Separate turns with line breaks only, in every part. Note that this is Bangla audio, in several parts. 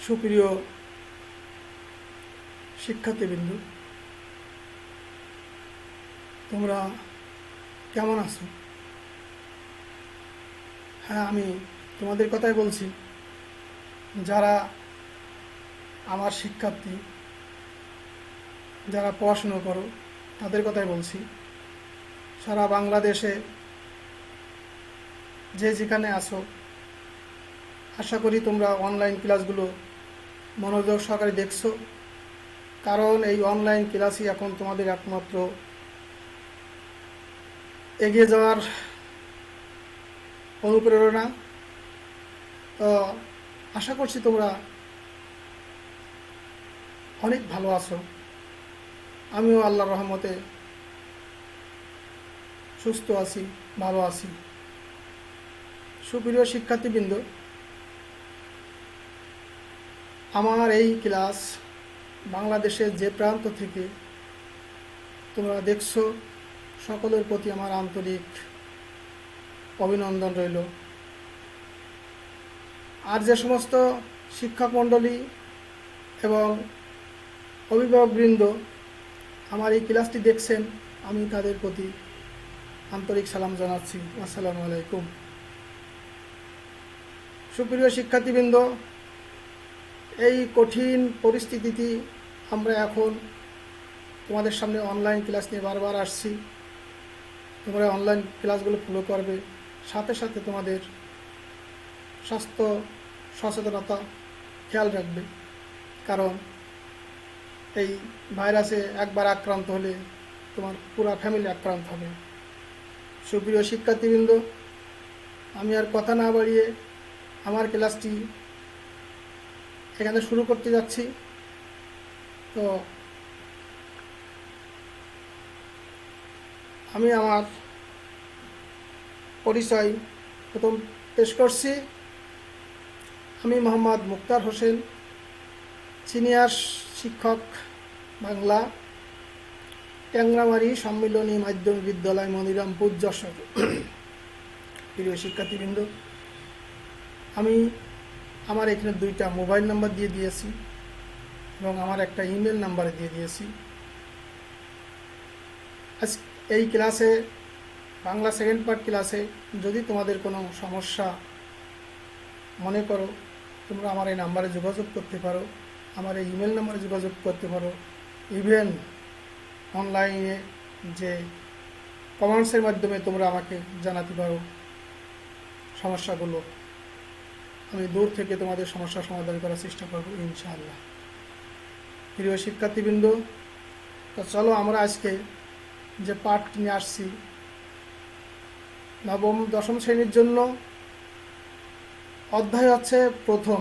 সুপ্রিয় শিক্ষার্থীবৃন্দ, তোমরা কেমন আছো? হ্যাঁ, আমি তোমাদের কথাই বলছি। যারা আমার শিক্ষার্থী, যারা পড়াশুনো করো, তাদের কথাই বলছি। সারা বাংলাদেশে যে যেখানে আছো, আশা করি তোমরা অনলাইন ক্লাসগুলো মনোযোগ সহকারে দেখছো, কারণ এই অনলাইন ক্লাসই এখন তোমাদের একমাত্র এগিয়ে যাওয়ার অনুপ্রেরণা। তো আশা করছি তোমরা অনেক ভালো আছো। আমিও আল্লাহর রহমতে সুস্থ আছি, ভালো আছি। সুপ্রিয় শিক্ষার্থীবৃন্দ, আমার এই ক্লাস বাংলাদেশের যে প্রান্ত থেকে তোমরা দেখছো, সকলের প্রতি আমার আন্তরিক অভিনন্দন রইল। আর যে সমস্ত শিক্ষক মণ্ডলী এবং অভিভাবকবৃন্দ আমার এই ক্লাসটি দেখছেন, আমি তাদের প্রতি আন্তরিক সালাম জানাচ্ছি। আসসালামু আলাইকুম। সুপ্রিয় শিক্ষার্থীবৃন্দ, এই কঠিন পরিস্থিতিতে আমরা এখন তোমাদের সামনে অনলাইন ক্লাস নিয়ে বারবার আসছি। তোমরা অনলাইন ক্লাসগুলো ফলো করবে, সাথে সাথে তোমাদের স্বাস্থ্য সচেতনতা খেয়াল রাখবে, কারণ এই ভাইরাসে একবার আক্রান্ত হলে তোমার পুরো ফ্যামিলি আক্রান্ত হবে। সুপ্রিয় শিক্ষার্থীবৃন্দ, আমি আর কথা না বাড়িয়ে আমার ক্লাসটি এখানে শুরু করতে যাচ্ছি। তো আমি আমার পরিচয় প্রথম পেশ করছি। আমি মোহাম্মদ মুক্তার হোসেন, সিনিয়র শিক্ষক, বাংলা, ট্যাংরামারি সম্মিলনী মাধ্যমিক বিদ্যালয়, মনিরামপুর, যশোর। প্রিয় শিক্ষার্থীবৃন্দ, আমি আমার এখানে 2টা মোবাইল নাম্বার দিয়ে দিয়েছি এবং আমার একটা ইমেল নাম্বার দিয়ে দিয়েছি। আজ এই ক্লাসে, বাংলা সেকেন্ড পার্ট ক্লাসে, যদি তোমাদের কোনো সমস্যা মনে করো, তোমরা আমার এই নাম্বারে যোগাযোগ করতে পারো, আমার এই ইমেল নাম্বারে যোগাযোগ করতে পারো। ইভেন অনলাইনে যে কমেন্টসের মাধ্যমে তোমরা আমাকে জানাতে পারো সমস্যাগুলো। আমি দূর থেকে তোমাদের সমস্যার সমাধান করার চেষ্টা করব, ইনশাআল্লাহ। প্রিয় শিক্ষার্থীবৃন্দ, তো চলো আমরা আজকে যে পাঠ নিয়ে আসছি, নবম দশম শ্রেণীর জন্য অধ্যায় হচ্ছে প্রথম।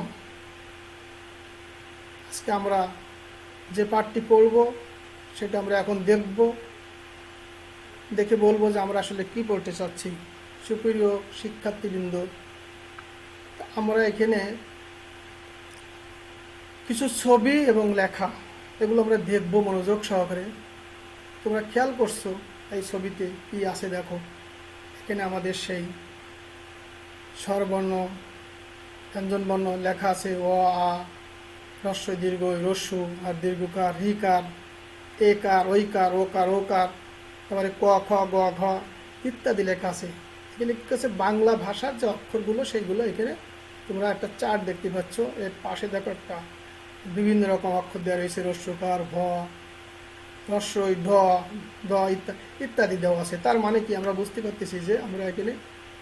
আজকে আমরা যে পাঠটি পড়ব সেটা আমরা এখন দেখব, দেখে বলবো যে আমরা আসলে কি পড়তে চাচ্ছি। সুপ্রিয় শিক্ষার্থীবৃন্দ, আমরা এখানে কিছু ছবি এবং লেখা, এগুলো আমরা দেখব মনোযোগ সহকারে। তোমরা খেয়াল করছো এই ছবিতে কি আছে? দেখো, এখানে আমাদের সেই স্বরবর্ণ, ব্যঞ্জনবর্ণ লেখা আছে। অ, আ, হ্রস্ব দীর্ঘ, রস্যু আর দীর্ঘকার, রিকার, একার, ঐকার, ওকার, ওকার, তারপরে ক, খ, গ, ঘ ইত্যাদি লেখা আছে। এখানে কি আছে? বাংলা ভাষার যে অক্ষরগুলো সেইগুলো এখানে তোমরা একটা চার্ট দেখতে পাচ্ছ। এর পাশে দেখো একটা বিভিন্ন রকম অক্ষর দেওয়া রয়েছে, রস্যকার, ভ, হ্রস্বই, ঢ, দ ইত্যাদি দেওয়া আছে। তার মানে কি আমরা বুঝতে পারতেছি যে আমরা এখানে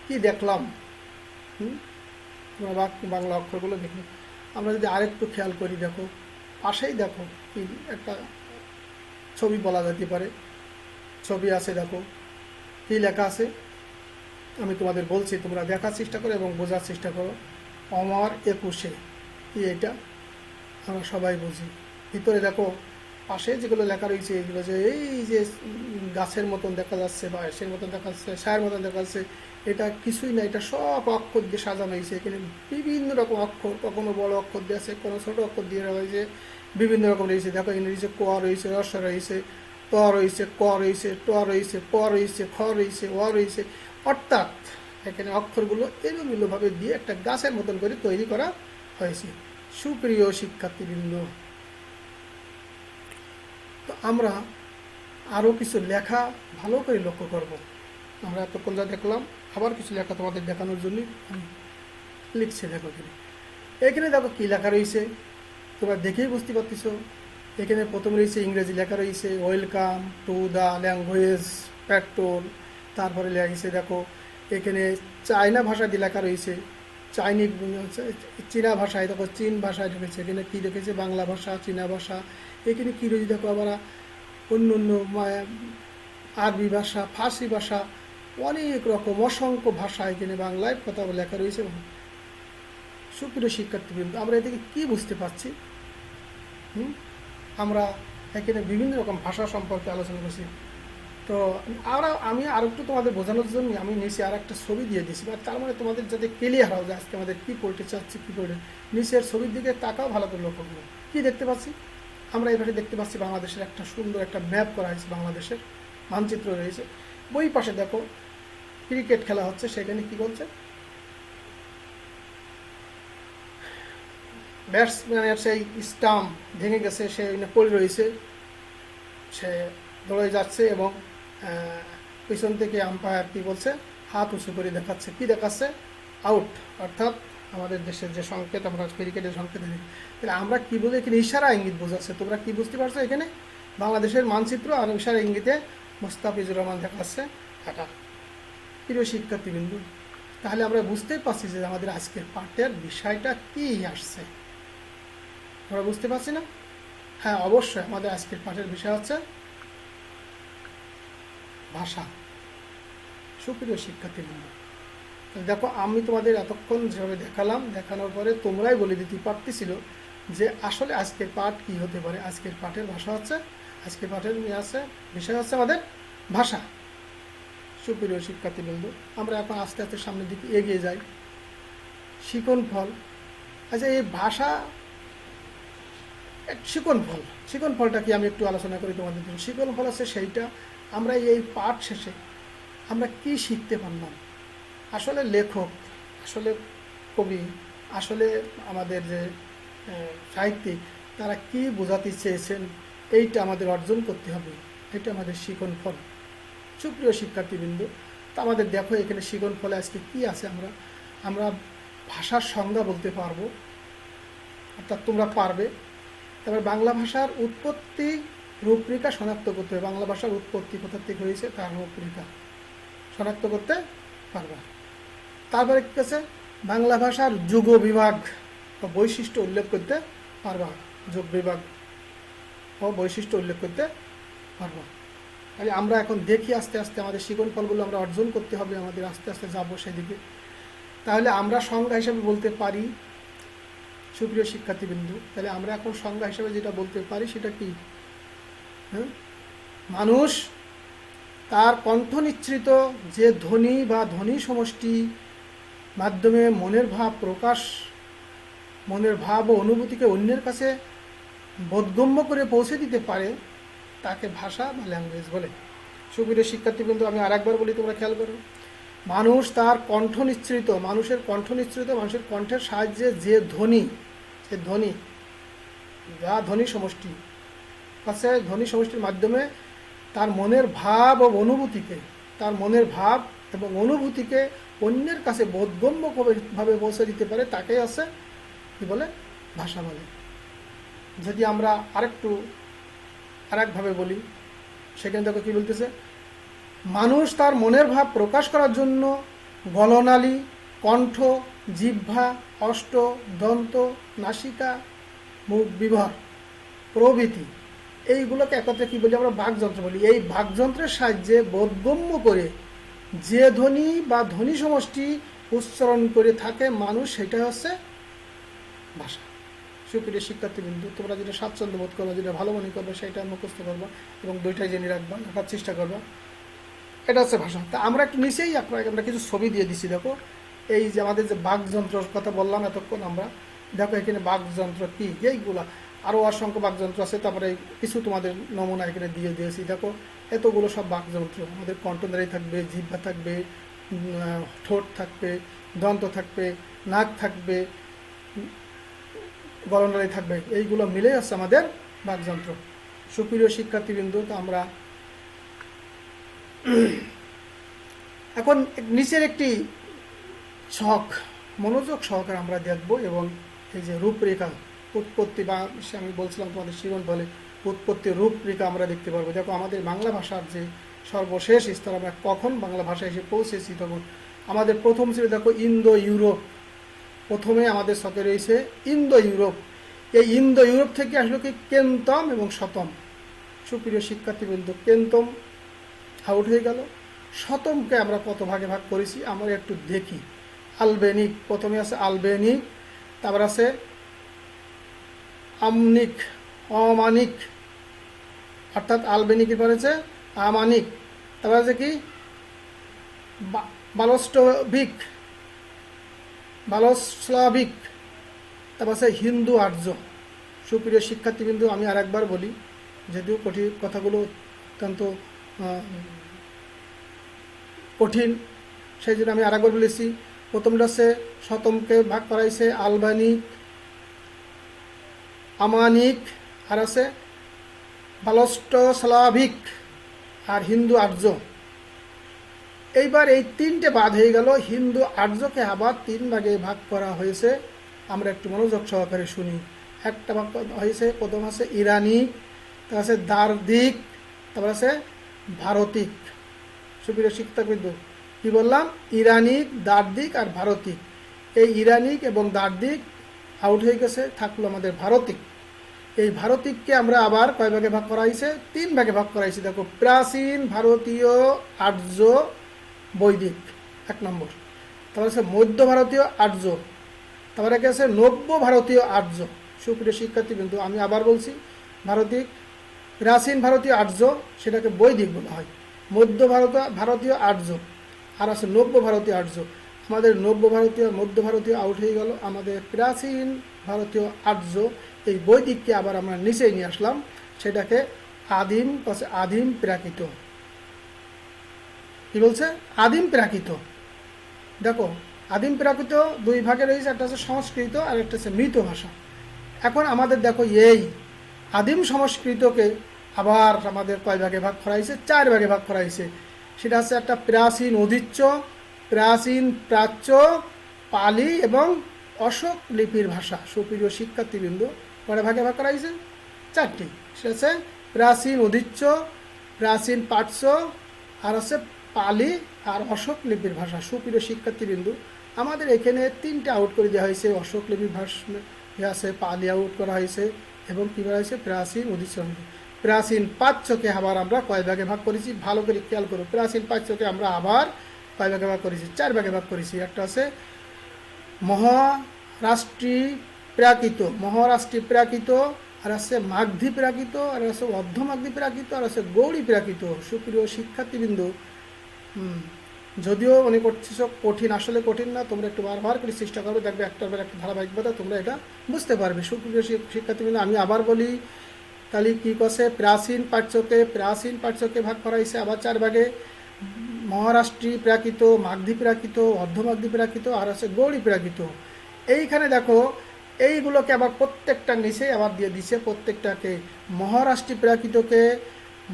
কি দেখলাম। তোমরা বাংলা অক্ষরগুলো দেখো। আমরা যদি আরেকটু খেয়াল করি, দেখো পাশেই দেখো কি একটা ছবি বলা যেতে পারে। ছবি আছে, দেখো কি লেখা আছে আমি তোমাদের বলছি, তোমরা দেখার চেষ্টা করো এবং বোঝার চেষ্টা করো। অমর 21-এ কি এটা আমরা সবাই বুঝি। ভিতরে দেখো পাশে যেগুলো লেখা রয়েছে, এইগুলো যে এই যে গাছের মতন দেখা যাচ্ছে বা এসের মতন দেখা যাচ্ছে, ছায়ের মতন দেখা যাচ্ছে, এটা কিছুই না, এটা সব অক্ষর দিয়ে সাজানো হয়েছে। এখানে বিভিন্ন রকম অক্ষর, কখনো বড় অক্ষর দিয়ে আছে, কোনো ছোটো অক্ষর দিয়ে রয়েছে, বিভিন্ন রকম রয়েছে। দেখো এখানে রয়েছে ক রয়েছে, রস রয়েছে, ত রয়েছে, ক রয়েছে, ট রয়েছে, প রয়েছে, খ রয়েছে, অ রয়েছে। অর্থাৎ এখানে অক্ষরগুলো এলোমেলোভাবে দিয়ে একটা গাছের মতন করে তৈরি করা হয়েছে। সুপ্রিয় শিক্ষার্থীবৃন্দ, তো আমরা আরও কিছু লেখা ভালো করে লক্ষ্য করব। আমরা এতক্ষণ যা দেখলাম, আবার কিছু লেখা তোমাদের দেখানোর জন্য আমি লিখছি। দেখো এখানে দেখো কী লেখা রয়েছে, তোমরা দেখেই বুঝতে পারতেছ। এখানে প্রথম রয়েছে ইংরেজি লেখা রয়েছে, welcome to the language petrol. তারপরে লেগেছে দেখো এখানে চায়না ভাষা দিয়ে লেখা রয়েছে, চাইনিজ চীনা ভাষায়, দেখো চীন ভাষায় ঢুকেছে। এখানে কী রেখেছে, বাংলা ভাষা, চীনা ভাষা। এখানে কী রয়েছে দেখো আবার অন্য অন্য আরবি ভাষা, ফার্সি ভাষা, অনেক রকম অসংখ্য ভাষা এখানে বাংলায় কথা লেখা রয়েছে। সুপ্রিয় শিক্ষার্থীবৃন্দ, আমরা এদিকে কী বুঝতে পারছি? আমরা এখানে বিভিন্ন রকম ভাষা সম্পর্কে আলোচনা করছি। তো আমি আর একটু তোমাদের বোঝানোর জন্য আমি নিচে আর একটা ছবি দিয়ে দিয়েছি, তার মানে তোমাদের যাতে ক্লিয়ার হয় যে আজকে আমাদের কী পড়তে চাচ্ছি, কী পড়ে। নিচের ছবির দিকে তাকাও, ভালো করে লক্ষ্য করবো। কী দেখতে পাচ্ছি আমরা? এবারে দেখতে পাচ্ছি বাংলাদেশের একটা সুন্দর একটা ম্যাপ করা হয়েছে, বাংলাদেশের মানচিত্র রয়েছে। বই পাশে দেখো ক্রিকেট খেলা হচ্ছে, সেখানে কি বলছে, ব্যাটসম্যানের সেই স্টাম্প ভেঙে গেছে, সে পড়ে রয়েছে, সে দৌড়ে যাচ্ছে এবং পিছন থেকে আম্পায়ার কি বলছে, হাত উঁচু করে দেখাচ্ছে। কি দেখাচ্ছে? আউট, অর্থাৎ আমাদের দেশের যে সংকেত, আমরা ক্রিকেটের সংকেত দেখি। তাহলে আমরা কী বলি এখানে? ইশারা ইঙ্গিত বোঝাচ্ছে। তোমরা কি বুঝতে পারছো? এখানে বাংলাদেশের মানচিত্র আর ইশারা ইঙ্গিতে মুস্তাফিজুর রহমান দেখাচ্ছে এটা। প্রিয় শিক্ষার্থীবৃন্দ, তাহলে আমরা বুঝতেই পারছি যে আমাদের আজকের পাঠের বিষয়টা কী আসছে। আমরা বুঝতে পারছি না? হ্যাঁ, অবশ্যই আমাদের আজকের পাঠের বিষয় হচ্ছে ভাষা। সুপ্রিয় শিক্ষার্থীবৃন্দ, দেখো আমি তোমাদের এতক্ষণ যেভাবে দেখালাম, দেখানোর পরে তোমরাই বলে দিতে পারতেছিল যে আসলে আজকের পাঠ কি হতে পারে। আজকের পাঠের ভাষা হচ্ছে, আজকের পাঠের নিয়ে আছে বিষয় হচ্ছে আমাদের ভাষা। সুপ্রিয় শিক্ষার্থীবৃন্দ, আমরা এখন আস্তে আস্তে সামনের দিকে এগিয়ে যাই। শিকন ফল। আচ্ছা, এই ভাষা শিকন ফল, শিকন ফলটা কি আমি একটু আলোচনা করি তোমাদের জন্য। শিকন ফল আছে সেইটা আমরা এই পাঠ শেষে আমরা কি শিখতে পারলাম। আসলে লেখক, আসলে কবি, আসলে আমাদের যে সাহিত্যিক, তারা কি বোঝাতে চেয়েছেন এইটা আমাদের অর্জন করতে হবে। এটা আমাদের শিকন ফল। সুপ্রিয় শিক্ষার্থীবৃন্দ, তা আমাদের দেখো এখানে শিকন ফলে আজকে কি আছে। আমরা ভাষার সংজ্ঞা বলতে পারবো, অর্থাৎ তোমরা পারবে। তারপরে বাংলা ভাষার উৎপত্তি রূপরেখা শনাক্ত করতে হবে। বাংলা ভাষার উৎপত্তি কোথা থেকে হয়েছে তার রূপরেখা শনাক্ত করতে পারবা। তারপরে কি আছে, বাংলা ভাষার যুগ বিভাগ ও বৈশিষ্ট্য উল্লেখ করতে পারবা। যুগ বিভাগ ও বৈশিষ্ট্য উল্লেখ করতে পারবা। তাহলে আমরা এখন দেখি আস্তে আস্তে আমাদের শিকন ফলগুলো আমরা অর্জন করতে হবে, আমাদের আস্তে আস্তে যাবো সেদিকে। তাহলে আমরা সংজ্ঞা হিসাবে বলতে পারি, সুপ্রিয় শিক্ষার্থীবৃন্দ, তাহলে আমরা এখন সংজ্ঞা হিসাবে যেটা বলতে পারি সেটা কি? মানুষ তার কণ্ঠ নিঃসৃত যে ধ্বনি বা ধ্বনি সমষ্টি মাধ্যমে মনের ভাব প্রকাশ, মনের ভাব ও অনুভূতিকে অন্যের কাছে বোধগম্য করে পৌঁছে দিতে পারে, তাকে ভাষা বা ল্যাঙ্গুয়েজ বলে। সুপ্রিয় শিক্ষার্থীবৃন্দ, আমি আর একবার বলি, তোমরা খেয়াল করো। মানুষ তার কণ্ঠ নিঃসৃত, মানুষের কণ্ঠ নিঃসৃত, মানুষের কণ্ঠের সাহায্যে যে ধ্বনি, সে ধ্বনি বা ধ্বনি সমষ্টি কাছে, ধ্বনি সমষ্টির মাধ্যমে তার মনের ভাব ও অনুভূতিকে, তার মনের ভাব এবং অনুভূতিকে অন্যের কাছে বোধগম্যভাবে পৌঁছে দিতে পারে, তাকেই আছে কি বলে? ভাষা বলে। যদি আমরা আরেকভাবে বলি, সেখানে দেখো কী বলতেছে, মানুষ তার মনের ভাব প্রকাশ করার জন্য গলনালী, কণ্ঠ, জিহ্বা, অষ্ট, দন্ত, নাসিকা, মুখ বিভার প্রভৃতি এইগুলোকে একত্রে কী বলি? আমরা বাকযন্ত্র বলি। এই বাকযন্ত্রের সাহায্যে বোধগম্য করে যে ধ্বনি বা ধ্বনি সমষ্টি উচ্চারণ করে থাকে মানুষ, সেটা হচ্ছে ভাষা। সুপ্রিয় শিক্ষার্থীবৃন্দ, তোমরা যেটা স্বাচ্ছন্দ্য বোধ করবা, যেটা ভালো মনে করবে, সেটা মুখস্থ করবা এবং দুইটাই জেনে রাখবা, রাখার চেষ্টা করবা। এটা হচ্ছে ভাষা। তা আমরা একটু নিচেই আমরা কিছু ছবি দিয়ে দিছি। দেখো এই যে আমাদের যে বাকযন্ত্রের কথা বললাম এতক্ষণ, আমরা দেখো এখানে বাকযন্ত্র কি, এইগুলা আরও অসংখ্য বাকযন্ত্র আছে। তারপরে কিছু তোমাদের নমুনা এখানে দিয়ে দিয়েছি। দেখো এতগুলো সব বাকযন্ত্র, আমাদের কণ্ঠনালী থাকবে, জিহ্বা থাকবে, ঠোঁট থাকবে, দন্ত থাকবে, নাক থাকবে, গলনালী থাকবে, এইগুলো মিলেই হচ্ছে আমাদের বাকযন্ত্র। সুপ্রিয় শিক্ষার্থীবৃন্দ, তো আমরা এখন নিচের একটি ছক মনোযোগ সহকারে আমরা দেখব, এবং এই যে রূপরেখা উৎপত্তি, বা আমি বলছিলাম তোমাদের শিরোন বলে উৎপত্তির রূপরেখা আমরা দেখতে পারবো। দেখো আমাদের বাংলা ভাষার যে সর্বশেষ স্তর, আমরা কখন বাংলা ভাষায় এসে পৌঁছেছি, তখন আমাদের প্রথম ছিল দেখো ইন্দো ইউরোপ। প্রথমে আমাদের ছকে রয়েছে ইন্দো ইউরোপ। এই ইন্দো ইউরোপ থেকে আসলো কি কেন্তম এবং শতম। সুপ্রিয় শিক্ষার্থীবৃন্দ, কেন্তম আউট হয়ে গেল। শতমকে আমরা কত ভাগে ভাগ করেছি আমরা একটু দেখি। আলবেনিক, প্রথমে আছে আলবেনিক, তারপর আছে আমনিক, অমানিক, অর্থাৎ আলবেনিকের পরে আছে আমানিক, তারপর আছে কি বালস্টভিক, বালস্লাভিক, তারপর আছে হিন্দু আর্য। সুপ্রিয় শিক্ষার্থীবৃন্দ, আমি আর একবার বলি, যদিও কঠিন কথাগুলো অত্যন্ত কঠিন, সেই জন্য আমি আর একবার বলেছি। প্রথমটা আছে শতমকে ভাগ করাইছে আলবানিক, আমানিক, আর আছে বালস্টস্লাভিক, আর হিন্দু আর্য। এইবার এই তিনটে বাদ হয়ে গেল। হিন্দু আর্যকে আবার তিন ভাগে ভাগ করা হয়েছে, আমরা একটু মনোযোগ সহকারে শুনি। একটা ভাগ হয়েছে, প্রথম আছে ইরানিক, তারপর আছে দার্দিক, তারপর আছে ভারতিক। সুপ্রিয় শিক্ষাবৃন্দ, কি বললাম? ইরানিক, দার্দিক আর ভারতিক। এই ইরানিক এবং দার্দিক আউট হয়ে গেছে, থাকলো আমাদের ভারতিক। এই ভারতিককে আমরা আবার কয় ভাগে ভাগ করা হয়েছে? তিন ভাগে ভাগ করা হয়েছে। দেখো, প্রাচীন ভারতীয় আর্য বৈদিক এক নম্বর, তারপর আছে মধ্য ভারতীয় আর্য, তারপরে কি আছে নব্য ভারতীয় আর্য। সুপ্রিয় শিক্ষার্থীবৃন্দ, আমি আবার বলছি, ভারতিক, প্রাচীন ভারতীয় আর্য, সেটাকে বৈদিক বলা হয়। মধ্য ভারতীয় আর্য, আর আছে নব্য ভারতীয় আর্য। আমাদের নব্য ভারতীয়, মধ্য ভারতীয় আউট হয়ে গেল। আমাদের প্রাচীন ভারতীয় আর্য, এই বৈদিককে আবার আমরা নিচেই নিয়ে আসলাম, সেটাকে আদিম, আদিম প্রাকৃত। কি বলছে? আদিম প্রাকৃত। দেখো, আদিম প্রাকৃত দুই ভাগে রয়েছে, একটা হচ্ছে সংস্কৃত আর একটা হচ্ছে মৃত ভাষা। এখন আমাদের দেখো, এই আদিম সংস্কৃতকে আবার আমাদের কয় ভাগে ভাগ করা হয়েছে? চার ভাগে ভাগ করা হয়েছে। সেটা হচ্ছে একটা প্রাচীন অধিচ্য, প্রাচীন প্রাচ্য, পালি এবং অশোক লিপির ভাষা। সুপ্রিয় শিক্ষার্থীবৃন্দ, কয় ভাগে ভাগ করা হয়েছে? চারটি। সেটা হচ্ছে প্রাচীন অধিচ্য, প্রাচীন প্রাচ্য, আর আছে পালি আর অশোক লিপির ভাষা। সুপ্রিয় শিক্ষার্থীবৃন্দ, আমাদের এখানে তিনটে আউট করে দেওয়া হয়েছে। অশোক লিপির ভাষা আছে, পালি আউট করা হয়েছে, এবং কী বলা হয়েছে? প্রাচীন অধিচ্য। প্রাচীন প্রাচ্যকে আবার আমরা কয় ভাগে ভাগ করেছি? ভালো করে খেয়াল করো। প্রাচীন প্রাচ্যকে আমরা আবার কয় ভাগে ভাগ করেছি? চার ভাগে ভাগ করেছি। একটা আছে মহারাষ্ট্রী প্রাকৃত, মহারাষ্ট্রী প্রাকৃত, আর আছে মাগধী প্রাকৃত, আর আছে অর্ধমাগধী প্রাকৃত, আর আছে গৌড়ী প্রাকৃত। সুপ্রিয় শিক্ষার্থীবৃন্দ, যদিও মনে করছিস কঠিন, আসলে কঠিন না, তোমরা একটু বারবার করে চেষ্টা করবে, দেখবে একটার পর একটা ধারাবাহিকতা তোমরা এটা বুঝতে পারবে। সুপ্রিয় শিক্ষার্থীবৃন্দ, আমি আবার বলি, তাহলে কী করছে? প্রাচীন প্রাচ্যকে ভাগ করা হয়েছে আবার চার ভাগে। মহারাষ্ট্রী প্রাকৃত, মাগধী প্রাকৃত, অর্ধমাগধী প্রাকৃত, আর আছে গৌড়ী প্রাকৃত। এইখানে দেখো, এইগুলোকে আবার প্রত্যেকটা নিচে আবার দিয়ে দিচ্ছে। প্রত্যেকটাকে মহারাষ্ট্রী প্রাকৃতকে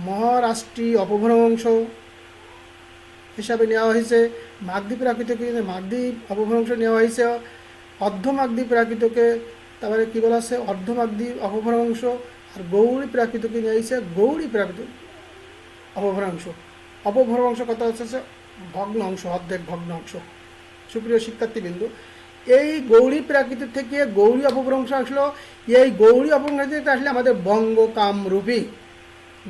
মহারাষ্ট্রী অপভ্রংশ হিসাবে নেওয়া হয়েছে, মাগধী প্রাকৃতকে মাগধী অপভ্রংশ নেওয়া হয়েছে, অর্ধমাগধী প্রাকৃতকে তারপরে কী বলা আছে? অর্ধমাগধী অপভ্রংশ, আর গৌড়ী প্রাকৃতকে নিয়ে হয়েছে গৌড়ী প্রাকৃত অপভ্রংশ। অপভ্রংশ কথা হচ্ছে ভগ্ন অংশ, অর্ধেক ভগ্ন অংশ। সুপ্রিয় শিক্ষার্থীবৃন্দ, এই গৌড়ী প্রাকৃত থেকে গৌড়ী অপভ্রংশ আসলো। এই গৌড়ী অপভ্রংশ থেকে আসলে আমাদের বঙ্গ কামরূপী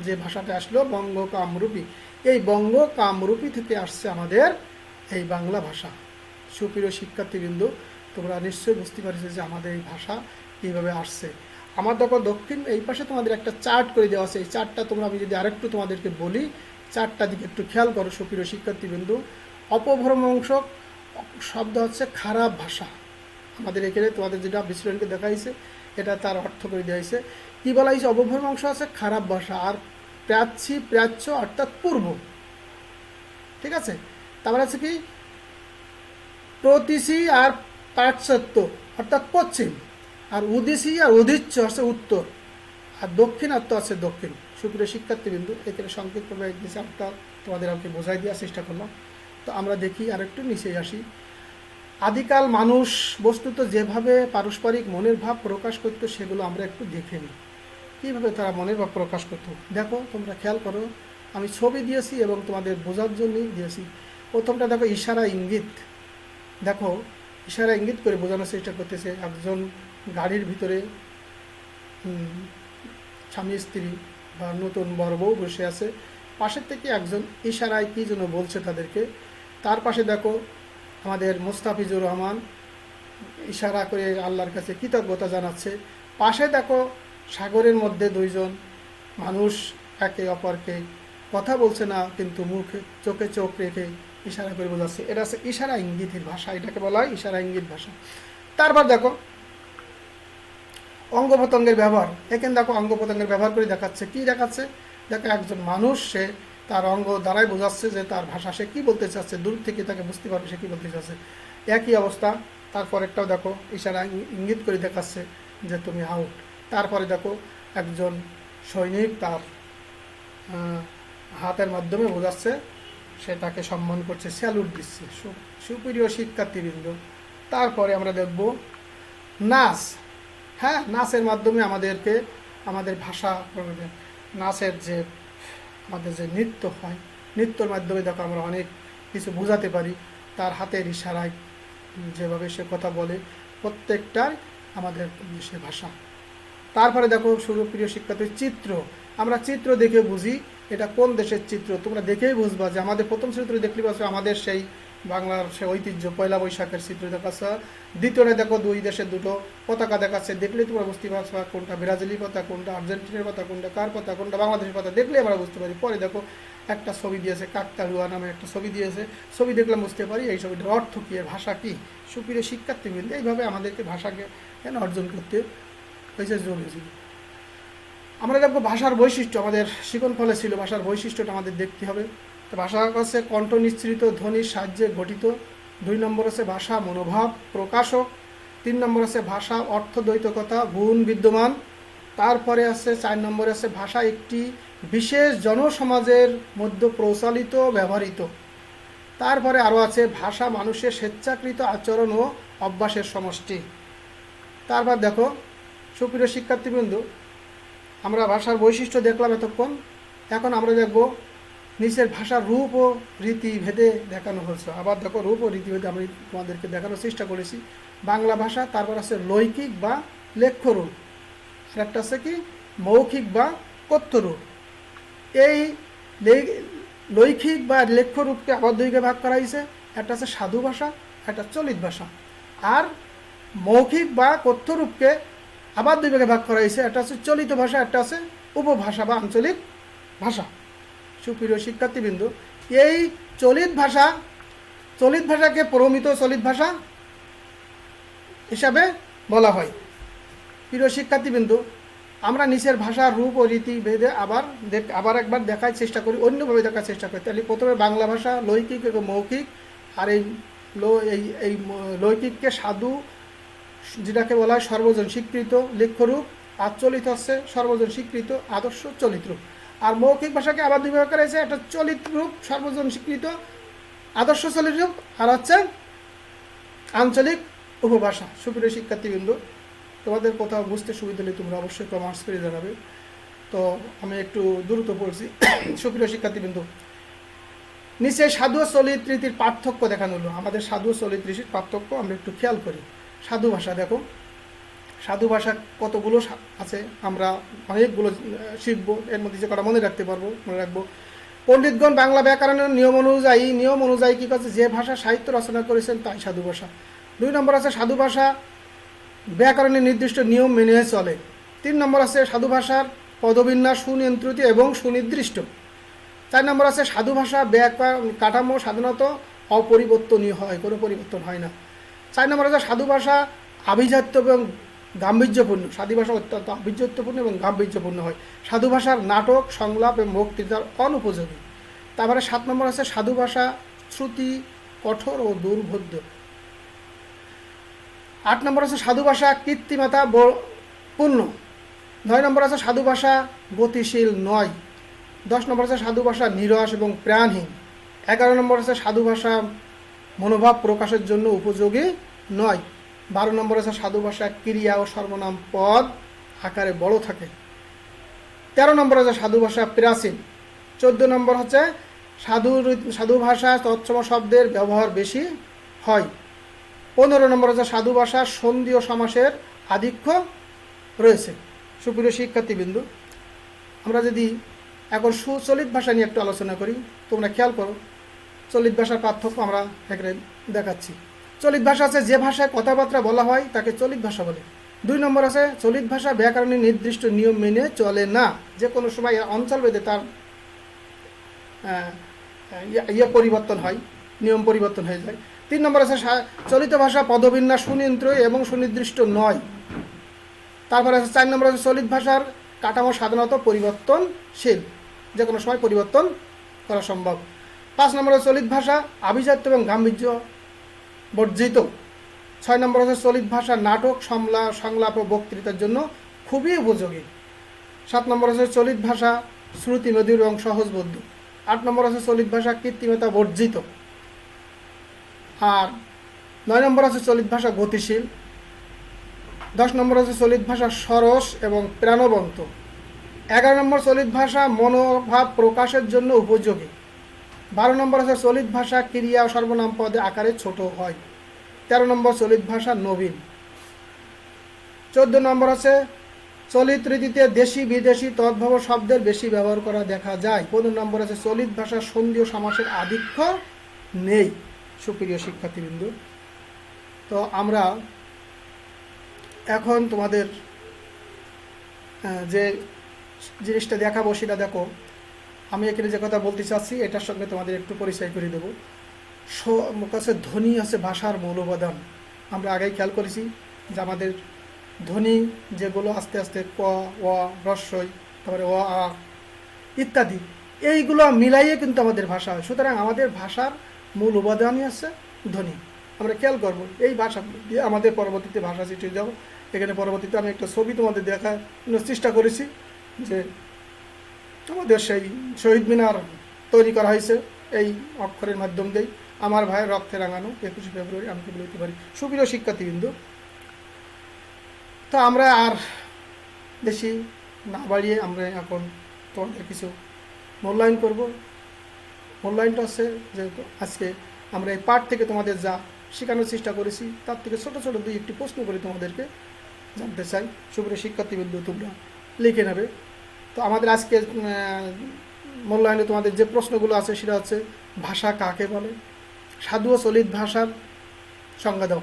যে ভাষাটা আসলো, বঙ্গ কামরূপী, এই বঙ্গ কামরূপী থেকে আসছে আমাদের এই বাংলা ভাষা। সুপ্রিয় শিক্ষার্থীবৃন্দ, তোমরা নিশ্চয়ই বুঝতে পারছো যে আমাদের এই ভাষা কীভাবে আসছে। আমার দেখো, দক্ষিণ এই পাশে তোমাদের একটা চার্ট করে দেওয়া আছে। এই চার্টটা তোমরা, আমি যদি আরেকটু তোমাদেরকে বলি, চার্টটা দিকে একটু খেয়াল করো। সুপ্রিয় শিক্ষার্থীবৃন্দ, অপভ্রংশ শব্দ হচ্ছে খারাপ ভাষা। আমাদের এখানে তোমাদের যেটা বিশ্লেষণকে দেখা হয়েছে, এটা তার অর্থ করে দেওয়া হয়েছে। কী বলা হয়েছে? অপভ্রংশ আছে খারাপ ভাষা, আর প্রাচ্য অর্থাৎ পূর্ব। ঠিক আছে? তারপর আছে কি প্রতিশী আর পাশ্চাত্য অর্থাৎ পশ্চিম। আর উদিসি আর উদিচ্য আছে উত্তর, আর দক্ষিণাত্য আছে দক্ষিণ। সুপ্রিয় শিক্ষার্থীবৃন্দু, এখানে সংক্ষিপ্তভাবে একটা তোমাদের আমাকে বোঝাই দেওয়ার চেষ্টা করলাম। তো আমরা দেখি আর একটু নিচে আসি। আদিকাল মানুষ বস্তুত যেভাবে পারস্পরিক মনের ভাব প্রকাশ করতো সেগুলো আমরা একটু দেখে নিই, কীভাবে তারা মনের ভাব প্রকাশ করতো। দেখো তোমরা খেয়াল করো, আমি ছবি দিয়েছি এবং তোমাদের বোঝার জন্যই দিয়েছি। প্রথমটা দেখো ইশারা ইঙ্গিত। দেখো ইশারা ইঙ্গিত করে বোঝানোর চেষ্টা করতেছে। একজন গাড়ির ভিতরে স্বামী স্ত্রী বা নতুন বড় বউ বসে আছে, পাশের থেকে একজন ইশারায় কী জন্য বলছে তাদেরকে। তার পাশে দেখো আমাদের মোস্তাফিজুর রহমান ইশারা করে আল্লাহর কাছে কৃতজ্ঞতা জানাচ্ছে। পাশে দেখো সাগরের মধ্যে দুইজন মানুষ একে অপরকে কথা বলছে না, কিন্তু মুখে চোখে চোখ রেখে ইশারা করে বোঝাচ্ছে। এটা হচ্ছে ইশারা ইঙ্গিতের ভাষা, এটাকে বলা হয় ইশারা ইঙ্গিত ভাষা। তারপর দেখো অঙ্গ প্রত্যঙ্গের ব্যবহার। এখানে দেখো অঙ্গ প্রত্যঙ্গের ব্যবহার করে দেখাচ্ছে। কি দেখাচ্ছে? দেখো একজন মানুষ সে তার অঙ্গ দ্বারাই বোঝাচ্ছে যে তার ভাষা সে কী বলতে চাচ্ছে, দূর থেকে তাকে বুঝতে পারবে সে কী বলতে চাচ্ছে। একই অবস্থা তারপর একটাও দেখো ইশারা ইঙ্গিত করে দেখাচ্ছে যে তুমি আউট। তারপরে দেখো একজন সৈনিক তার হাতের মাধ্যমে বোঝাচ্ছে সে তাকে সম্মান করছে, স্যালুট দিচ্ছে। সুপ্রিয় শিক্ষার্থীবৃন্দ, তারপরে আমরা দেখব নাচ। হ্যাঁ, নাচের মাধ্যমে আমাদেরকে আমাদের ভাষা, নাচের যে আমাদের যে নৃত্য হয়, নৃত্যর মাধ্যমে দেখো আমরা অনেক কিছু বোঝাতে পারি। তার হাতের ইশারায় যেভাবে সে কথা বলে, প্রত্যেকটার আমাদের দেশের ভাষা। তারপরে দেখো সুপ্রিয় শিক্ষার্থী চিত্র। আমরা চিত্র দেখে বুঝি এটা কোন দেশের চিত্র। তোমরা দেখেই বুঝবা যে আমাদের প্রথম চিত্র দেখলে পাচ্ছ আমাদের সেই বাংলার সে ঐতিহ্য পয়লা বৈশাখের চিত্র দেখাচ্ছে। দ্বিতীয়টা দেখো দুই দেশের দুটো পতাকা দেখাচ্ছে, দেখলেই তোমরা বুঝতে পারছো কোনটা ব্রাজিলি পতাকা, কোনটা আর্জেন্টিনার পতাকা, কোনটা কার পতাকা, কোনটা বাংলাদেশের পতাকা, দেখলেই আমরা বুঝতে পারি। পরে দেখো একটা ছবি দিয়েছে, কাকতাড়ুয়া নামে একটা ছবি দিয়েছে, ছবি দেখলাম বুঝতে পারি এই ছবিটার অর্থ কী, এর ভাষা কী। সুপ্রিয় শিক্ষার্থীবৃন্দ, এইভাবে আমাদেরকে ভাষাকে অর্জন করতে হয়েছে জরুরি। আমরা দেখবো ভাষার বৈশিষ্ট্য, আমাদের শিকনফলে ছিল ভাষার বৈশিষ্ট্যটা আমাদের দেখতে হবে। তো ভাষা হচ্ছে কণ্ঠ নিঃসৃত ধ্বনির সাহায্যে গঠিত। 2 নম্বর আছে ভাষা মনোভাব প্রকাশক। 3 নম্বর আছে ভাষা অর্থদ্বৈতকতা গুণ বিদ্যমান। তারপরে আছে 4 নম্বরে আছে ভাষা একটি বিশেষ জনসমাজের মধ্যে প্রচলিত ব্যবহৃত। তারপরে আরও আছে ভাষা মানুষের স্বেচ্ছাকৃত আচরণ ও অভ্যাসের সমষ্টি। তারপর দেখো সুপ্রিয় শিক্ষার্থীবৃন্দ, আমরা ভাষার বৈশিষ্ট্য দেখলাম এতক্ষণ। এখন আমরা দেখব নিচের ভাষার রূপ ও রীতি ভেদে দেখানো হয়েছে। আবার দেখো রূপ ও রীতি ভেদে আমি তোমাদেরকে দেখানোর চেষ্টা করেছি। বাংলা ভাষা, তারপর আছে লৈকিক বা লেখ্য রূপ, আর একটা আছে কি মৌখিক বা কথ্য রূপ। এই লৈখিক বা লেখ্য রূপকে আবার 2 ভাগ করা হয়েছে। একটা আছে সাধু ভাষা, একটা চলিত ভাষা। আর মৌখিক বা কথ্য রূপকে আবার 2 ভাগে ভাগ করা হয়েছে। একটা আছে চলিত ভাষা, একটা আছে উপভাষা বা আঞ্চলিক ভাষা। সুপ্রিয় শিক্ষার্থীবৃন্দ, এই চলিত ভাষাকে প্রমিত চলিত ভাষা হিসাবে বলা হয়। প্রিয় শিক্ষার্থীবৃন্দ, আমরা নিচের ভাষার রূপ ও রীতি ভেদে আবার একবার দেখার চেষ্টা করি, অন্যভাবে দেখার চেষ্টা করি। তাহলে প্রথমে বাংলা ভাষা লৈকিক এবং মৌখিক। আর এই লৈকিককে সাধু, যেটাকে বলা হয় সর্বজন স্বীকৃত লেখ্যরূপ। আর চলিত হচ্ছে সর্বজন স্বীকৃত আদর্শ চলিত রূপ। আর মৌখিক ভাষাকে আবার 2 ভাগ করা হয়েছে, একটা চলিত রূপ সর্বজন স্বীকৃত আদর্শ চলিত রূপ, আর হচ্ছে আঞ্চলিক উপভাষা। সুপ্রিয় শিক্ষার্থীবৃন্দ, তোমাদের কোথাও বুঝতে সুবিধা হলে তোমরা অবশ্যই কমেন্টস করে জানাবে। তো আমি একটু দ্রুত পড়ছি। সুপ্রিয় শিক্ষার্থীবৃন্দ, নিচে সাধু ও চলিত রীতির পার্থক্য দেখানো হলো। আমাদের সাধু ও চলিত রীতির পার্থক্য আমরা একটু খেয়াল করি। সাধু ভাষা দেখো, সাধু ভাষা কতগুলো আছে, আমরা অনেকগুলো শিখবো। এর মধ্যে যে কটা মনে রাখতে পারবো মনে রাখবো। পণ্ডিতগণ বাংলা ব্যাকরণের নিয়ম অনুযায়ী কী করছে, যে ভাষা সাহিত্য রচনা করেছেন তাই সাধু ভাষা। 2 নম্বর আছে সাধু ভাষা ব্যাকরণের নির্দিষ্ট নিয়ম মেনে চলে। 3 নম্বর আছে সাধু ভাষার পদবিন্যাস সুনিয়ন্ত্রিত এবং সুনির্দিষ্ট। 4 নম্বর আছে সাধু ভাষা ব্যাকরণ কাঠামো সাধারণত অপরিবর্তনীয় হয়, কোনো পরিবর্তন হয় না। 4 নম্বর আছে সাধু ভাষা আভিজাত্য এবং গাম্ভীর্যপূর্ণ। সাধু ভাষা অত্যন্ত আভিজাত্যপূর্ণ এবং গাম্ভীর্যপূর্ণ হয়। সাধু ভাষার নাটক সংলাপ এবং বক্তৃতার অনুপযোগী। তারপরে 7 নম্বর আছে সাধু ভাষা শ্রুতি কঠোর ও দুর্বোধ্য। 8 নম্বর আছে সাধু ভাষা কৃত্রিমতা পূর্ণ। 9 নম্বর আছে সাধু ভাষা গতিশীল নয়। 10 নম্বর আছে সাধু ভাষা নিরস এবং প্রাণহীন। 11 নম্বর আছে সাধু ভাষা মনোভাব প্রকাশের জন্য উপযোগী নয়। 12 নম্বর আছে সাধু ভাষা ক্রিয়া ও সর্বনাম পদ আকারে বড় থাকে। 13 নম্বর আছে সাধু ভাষা প্রাচীন। 14 নম্বর হচ্ছে সাধু ভাষা তৎসম শব্দের ব্যবহার বেশি হয়। 15 নম্বর হচ্ছে সাধু ভাষা সন্ধি ও সমাসের আধিক্য রয়েছে। সুপ্রিয় শিক্ষার্থীবৃন্দু, আমরা যদি এখন সুচলিত ভাষা নিয়ে একটু আলোচনা করি, তোমরা খেয়াল করো চলিত ভাষার পার্থক্য আমরা এখানে দেখাচ্ছি। চলিত ভাষা আছে যে ভাষায় কথাবার্তা বলা হয় তাকে চলিত ভাষা বলে। 2 নম্বর আছে চলিত ভাষা ব্যাকরণের নির্দিষ্ট নিয়ম মেনে চলে না, যে কোনো সময় অঞ্চলভেদে তার পরিবর্তন হয়, নিয়ম পরিবর্তন হয়ে যায়। 3 নম্বর আছে চলিত ভাষা পদবিন্যাস সুনিয়ন্ত্রিত এবং সুনির্দিষ্ট নয়। তারপরে আছে 4 নম্বর আছে চলিত ভাষার কাঠামো সাধারণত পরিবর্তনশীল, যে কোনো সময় পরিবর্তন করা সম্ভব। 5 নম্বর আছে চলিত ভাষা আভিজাত্য এবং গাম্ভীর্য বর্জিত। 6 নম্বর আছে চলিত ভাষা নাটক সংলাপ ও বক্তৃতার জন্য খুবই উপযোগী। 7 নম্বর আছে চলিত ভাষা শ্রুতি মধুর এবং সহজবোধ্য। 8 নম্বর আছে চলিত ভাষা কৃত্রিমতা বর্জিত। আর 9 নম্বর আছে চলিত ভাষা গতিশীল। 10 নম্বর আছে চলিত ভাষা সরস এবং প্রাণবন্ত। 11 নম্বর চলিত ভাষা মনোভাব প্রকাশের জন্য উপযোগী। 12 নম্বর আছে চলিত ভাষা ক্রিয়া ও সর্বনাম পদে আকারে ছোট হয়। 13 নম্বর চলিত ভাষা নবীন। 14 নম্বর আছে চলিত রীতিতে দেশি বিদেশি তদ্ভব শব্দের বেশি ব্যবহার করা দেখা যায়। 15 নম্বর আছে চলিত ভাষা সন্ধি ও সমাসের আধিক্য নেই। সুপ্রিয় শিক্ষার্থীবৃন্দ, তো আমরা এখন তোমাদের যে জিনিসটা দেখাবো সেটা দেখো। আমি এখানে যে কথা বলতে চাচ্ছি এটার সঙ্গে তোমাদের একটু পরিচয় করে দেবো। কাছে ধ্বনি আছে ভাষার মূল উপাদান। আমরা আগেই খেয়াল করেছি যে আমাদের ধ্বনি যেগুলো আস্তে আস্তে ক, অ, রস্বই, তারপরে অ, আ ইত্যাদি, এইগুলো মিলাইয়ে কিন্তু আমাদের ভাষা হয়। সুতরাং আমাদের ভাষার মূল উপাদানই আছে ধ্বনি। আমরা খেয়াল করবো এই ভাষা দিয়ে আমাদের পরবর্তীতে ভাষা সৃষ্টি যাবো। এখানে পরবর্তীতে আমি একটা ছবি তোমাদের দেখার চেষ্টা করেছি যে আমাদের সেই শহীদ মিনার তৈরি করা হয়েছে এই অক্ষরের মাধ্যম দিয়েই। আমার ভাইয়ের রক্তে রাঙানো 21শে ফেব্রুয়ারি, আমি কি বলতে পারি। সুপ্রিয় শিক্ষার্থীবৃন্দু, তো আমরা আর বেশি না বাড়িয়ে আমরা এখন তোমাদের কিছু মূল্যায়ন করব। মূল্যায়নটা হচ্ছে যে আজকে আমরা এই পাঠ থেকে তোমাদের যা শেখানোর চেষ্টা করেছি তার থেকে ছোটো ছোটো 2-1টি প্রশ্ন করে তোমাদেরকে জানতে চাই। সুপ্রিয় শিক্ষার্থীবৃন্দু, তোমরা লিখে নেবে। তো আমাদের আজকে মূল্যায়নে তোমাদের যে প্রশ্নগুলো আছে সেটা হচ্ছে ভাষা কাকে বলে, সাধু ও চলিত ভাষার সংজ্ঞা দাও।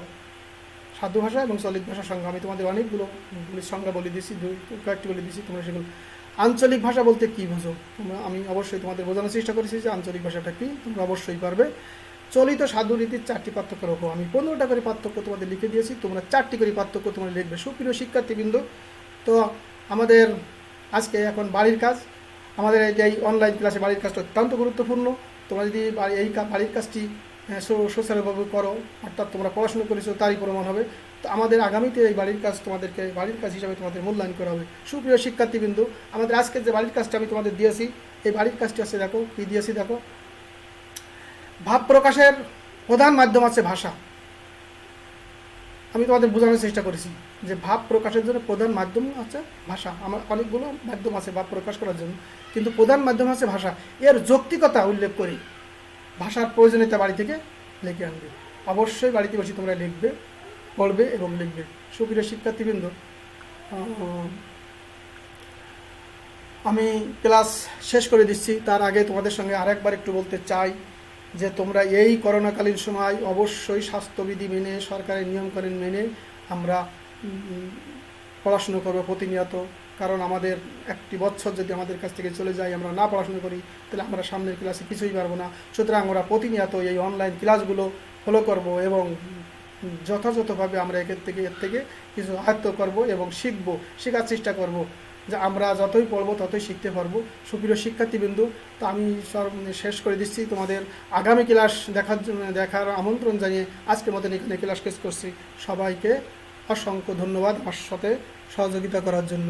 সাধু ভাষা এবং চলিত ভাষার সংজ্ঞা আমি তোমাদের অনেকগুলো সংজ্ঞা বলে দিয়েছি, কয়েকটি বলে দিয়েছি, তোমরা সেগুলো। আঞ্চলিক ভাষা বলতে কী বোঝো আমি অবশ্যই তোমাদের বোঝানোর চেষ্টা করেছি যে আঞ্চলিক ভাষাটা কী, তোমরা অবশ্যই পারবে। চলিত সাধু রীতির 4টি পার্থক্য রাখো। আমি 15টা করে পার্থক্য তোমাদের লিখে দিয়েছি, তোমরা 4টি করে পার্থক্য তোমরা লিখবে। সুপ্রিয় শিক্ষার্থীবৃন্দ, তো আমাদের আজকে এখন বাড়ির কাজ, আমাদের এই অনলাইন ক্লাসে বাড়ির কাজটা অত্যন্ত গুরুত্বপূর্ণ। তোমরা যদি এই বাড়ির কাজটি সুচারুভাবে করো, অর্থাৎ তোমরা পড়াশুনো করেছো তারই প্রমাণ হবে। তো আমাদের আগামীতে এই বাড়ির কাজ তোমাদেরকে বাড়ির কাজ হিসাবে তোমাদের মূল্যায়ন করা হবে। সুপ্রিয় শিক্ষার্থীবৃন্দ, আমাদের আজকের যে বাড়ির কাজটা আমি তোমাদের দিয়েছি, এই বাড়ির কাজটি আছে দেখো, কী দিয়েছি দেখো। ভাব প্রকাশের প্রধান মাধ্যম আছে ভাষা। আমি তোমাদের বোঝানোর চেষ্টা করেছি যে ভাব প্রকাশের জন্য প্রধান মাধ্যম আছে ভাষা। আমার অনেকগুলো মাধ্যম আছে ভাব প্রকাশ করার জন্য, কিন্তু প্রধান মাধ্যম আছে ভাষা। এর যৌক্তিকতা উল্লেখ করি ভাষার প্রয়োজনীয়তা বাড়ি থেকে লিখে আনবে। অবশ্যই বাড়িতে বসে তোমরা লিখবে, পড়বে এবং লিখবে। সুপ্রিয় শিক্ষার্থীবৃন্দ, আমি ক্লাস শেষ করে দিচ্ছি। তার আগে তোমাদের সঙ্গে আরেকবার একটু বলতে চাই যে তোমরা এই করোনাকালীন সময় অবশ্যই স্বাস্থ্যবিধি মেনে, সরকারের নিয়মকানুন মেনে আমরা পড়াশুনো করবো প্রতিনিয়ত। কারণ আমাদের একটি বছর যদি আমাদের কাছ থেকে চলে যায়, আমরা না পড়াশুনো করি, তাহলে আমরা সামনের ক্লাসে কিছুই পারবো না। সুতরাং আমরা প্রতিনিয়ত এই অনলাইন ক্লাসগুলো ফলো করব এবং যথাযথভাবে আমরা এর থেকে কিছু আয়ত্ত করব এবং শেখার চেষ্টা করব। যে আমরা যতই পড়বো ততই শিখতে পারবো। সুপ্রিয় শিক্ষার্থীবৃন্দ, তো আমি শেষ করে দিচ্ছি। তোমাদের আগামী ক্লাস দেখার আমন্ত্রণ জানিয়ে আজকের মতন এখানে ক্লাস শেষ করছি। সবাইকে অসংখ্য ধন্যবাদ আমার সাথে সহযোগিতা করার জন্য।